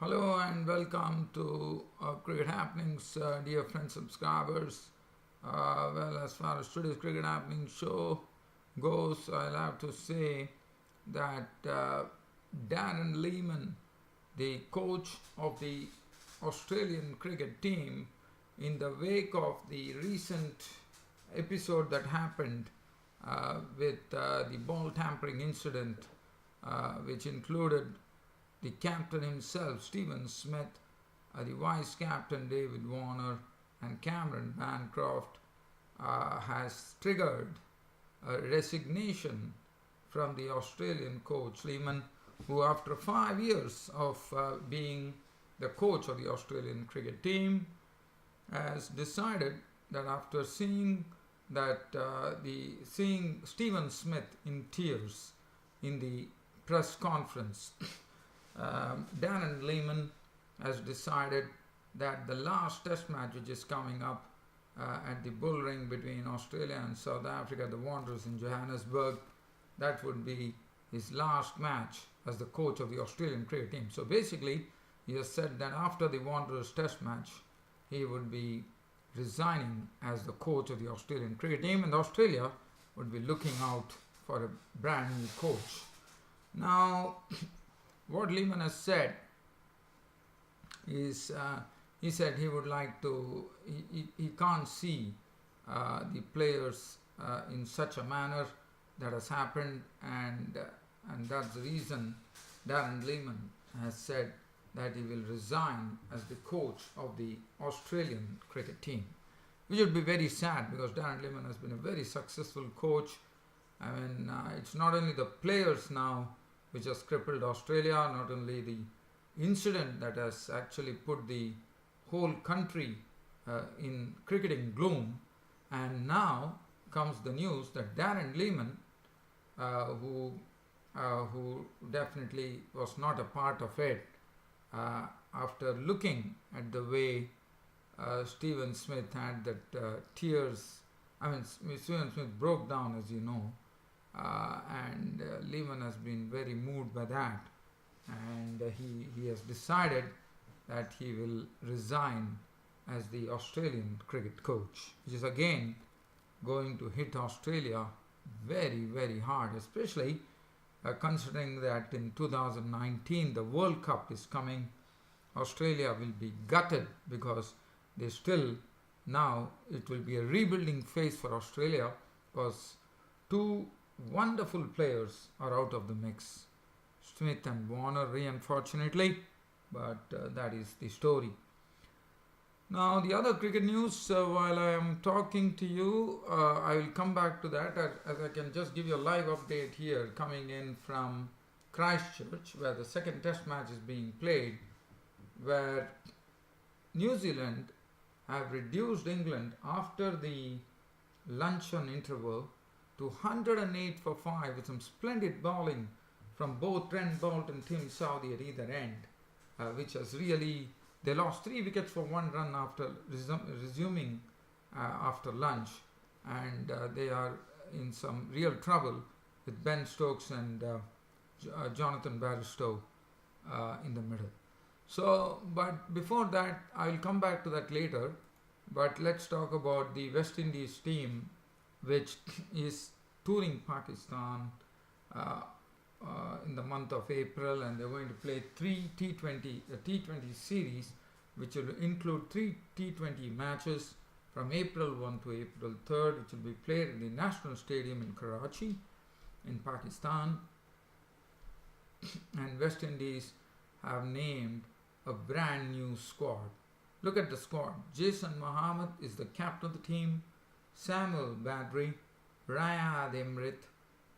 Hello and welcome to Cricket Happenings, dear friends, subscribers. As far as today's Cricket Happenings show goes, I'll have to say that Darren Lehmann, the coach of the Australian cricket team, in the wake of the recent episode that happened with the ball tampering incident, which included the captain himself, Stephen Smith, the vice captain, David Warner, and Cameron Bancroft, has triggered a resignation from the Australian coach Lehmann, who, after 5 years of being the coach of the Australian cricket team, has decided that after seeing Stephen Smith in tears in the press conference, Darren Lehmann has decided that the last test match, which is coming up at the Bull Ring between Australia and South Africa, the Wanderers in Johannesburg, that would be his last match as the coach of the Australian cricket team. So basically, he has said that after the Wanderers test match, he would be resigning as the coach of the Australian cricket team, and Australia would be looking out for a brand new coach. Now, what Lehmann has said is he said he would like to, he can't see the players in such a manner that has happened, and that's the reason Darren Lehmann has said that he will resign as the coach of the Australian cricket team, which would be very sad because Darren Lehmann has been a very successful coach. I mean, it's not only the players now which has crippled Australia, not only the incident that has actually put the whole country in cricketing gloom, and now comes the news that Darren Lehmann, who definitely was not a part of it, after looking at the way Stephen Smith had that tears, Stephen Smith broke down, as you know, and Lehmann has been very moved by that, and he has decided that he will resign as the Australian cricket coach, which is again going to hit Australia very, very hard, especially considering that in 2019 the World Cup is coming. Australia will be gutted because they still, now it will be a rebuilding phase for Australia because two wonderful players are out of the mix, Smith and Warner, unfortunately, but that is the story. Now, the other cricket news, while I am talking to you, I will come back to that as I can just give you a live update here coming in from Christchurch, where the second test match is being played, where New Zealand have reduced England after the luncheon interval to 108 for 5 with some splendid bowling from both Trent Boult and Tim Southee at either end, which has really, they lost 3 wickets for 1 run after resuming after lunch, and they are in some real trouble with Ben Stokes and Jonathan Bairstow in the middle. So, but before that, I will come back to that later, but let's talk about the West Indies team, which is touring Pakistan in the month of April, and they're going to play three T20 series, which will include 3 T20 matches from April 1 to April 3rd, which will be played in the National Stadium in Karachi in Pakistan. And West Indies have named a brand new squad. Look at the squad. Jason Mohammed is the captain of the team, Samuel Badri, Rayad Emrit,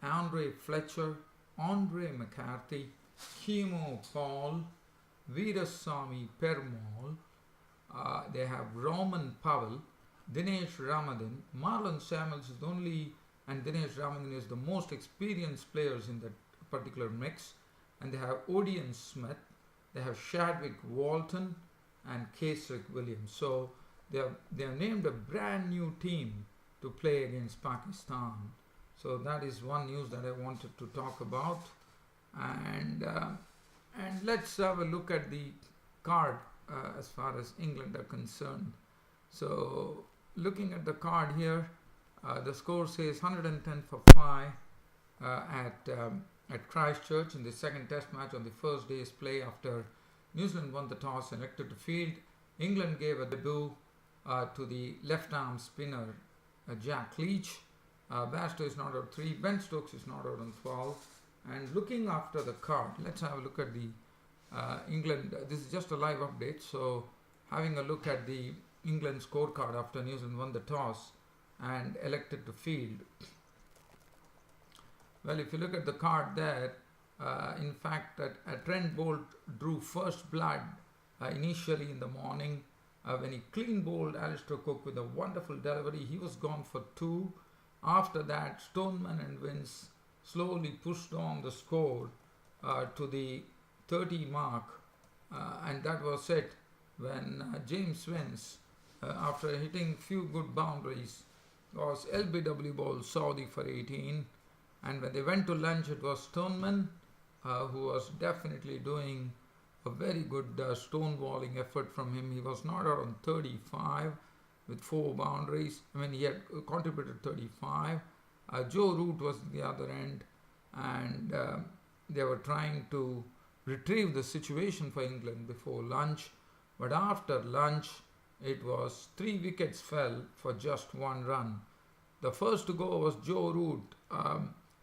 Andre Fletcher, Andre McCarthy, Kimo Paul, Veerasamy Perumal. They have Roman Powell, Dinesh Ramadan. Marlon Samuels is the only, and Dinesh Ramadan is the most experienced players in that particular mix. And they have Odean Smith, they have Chadwick Walton, and Kesrick Williams. So they have named a brand new team to play against Pakistan. So that is one news that I wanted to talk about. And let's have a look at the card as far as England are concerned. So looking at the card here, the score says 110 for 5 at Christchurch in the second test match on the first day's play after New Zealand won the toss and elected to field. England gave a debut to the left arm spinner Jack Leach. Bairstow is not out 3, Ben Stokes is not out on 12. And looking after the card, let's have a look at the England. This is just a live update, so having a look at the England scorecard after New Zealand won the toss and elected to field. Well, if you look at the card there, in fact, Trent Boult drew first blood initially in the morning when he clean bowled Alistair Cook with a wonderful delivery. He was gone for 2. After that, Stoneman and Vince slowly pushed on the score to the 30 mark, and that was it when James Vince, after hitting few good boundaries, was LBW ball Saudi for 18. And when they went to lunch, it was Stoneman who was definitely doing a very good stonewalling effort from him. He was not out on 35 with 4 boundaries. I mean, he had contributed 35. Joe Root was at the other end, and they were trying to retrieve the situation for England before lunch. But after lunch, it was 3 wickets fell for just 1 run. The first to go was Joe Root.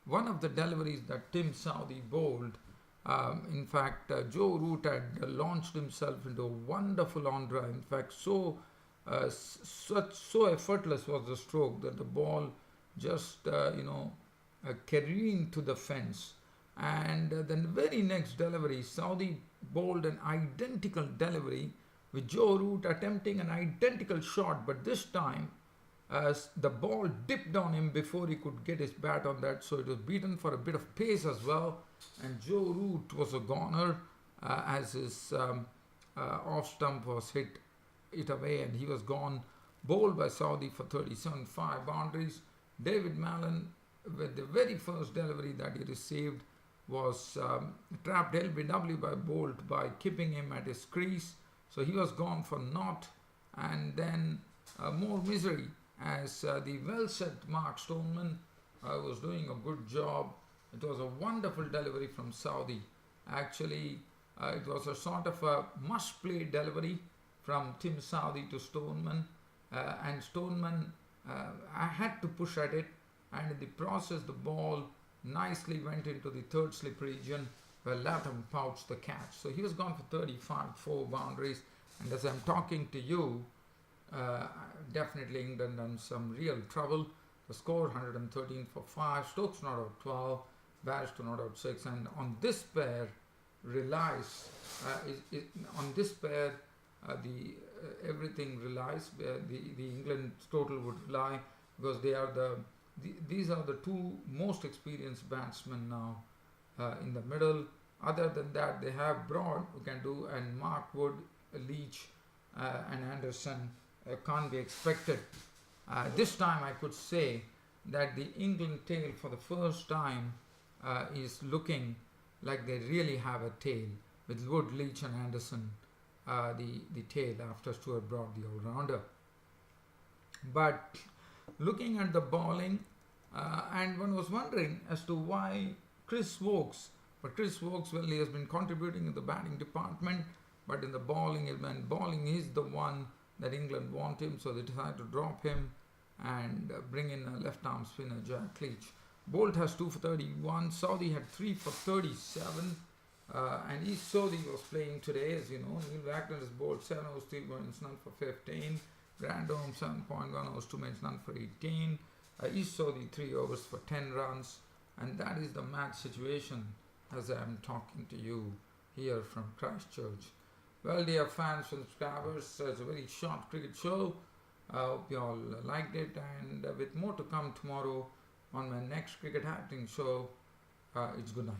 One of the deliveries that Tim Southee bowled, in fact, Joe Root had launched himself into a wonderful on-drive. In fact, so effortless was the stroke that the ball just, careened to the fence. And then the very next delivery, Southee bowled an identical delivery with Joe Root attempting an identical shot, but this time the ball dipped on him before he could get his bat on that, so it was beaten for a bit of pace as well. And Joe Root was a goner as his off stump was hit away, and he was gone. Bowled by Southee for 37, 5 boundaries. David Mallon, with the very first delivery that he received, was trapped LBW by Boult by keeping him at his crease, so he was gone for naught. And then more misery as the well-set Mark Stoneman was doing a good job. It was a wonderful delivery from Southee. Actually, it was a sort of a must-play delivery from Tim Southee to Stoneman, and Stoneman had to push at it, and in the process the ball nicely went into the third slip region where Latham pouched the catch. So he was gone for 35, 4 boundaries, and as I'm talking to you, definitely England in some real trouble. The score 113 for 5, Stokes not out 12, Bairstow not out 6, and on this pair relies, on this pair everything relies, the England total would rely, because they are these are the 2 most experienced batsmen now in the middle. Other than that, they have Broad who can do, and Mark Wood, Leach and Anderson can't be expected. This time I could say that the England tail for the first time is looking like they really have a tail, with Wood, Leach and Anderson the tail after Stuart Broad, the all-rounder. But looking at the bowling, and one was wondering as to why Chris Wokes, well, he has been contributing in the batting department, but in the bowling is the one that England want him, so they decided to drop him and bring in a left-arm spinner, Jack Leach. Boult has 2 for 31, Southee had 3 for 37, and East Southee was playing today, as you know. Neil Wagner has bowled 7 overs, 3 runs, none for 15. Grandholm 7.1 overs, 2 minutes, none for 18. East Southee 3 overs for 10 runs, and that is the match situation as I am talking to you here from Christchurch. Well, dear fans and subscribers, it's a very short cricket show. I hope you all liked it, and with more to come tomorrow on my next Cricket Happening show, it's good night.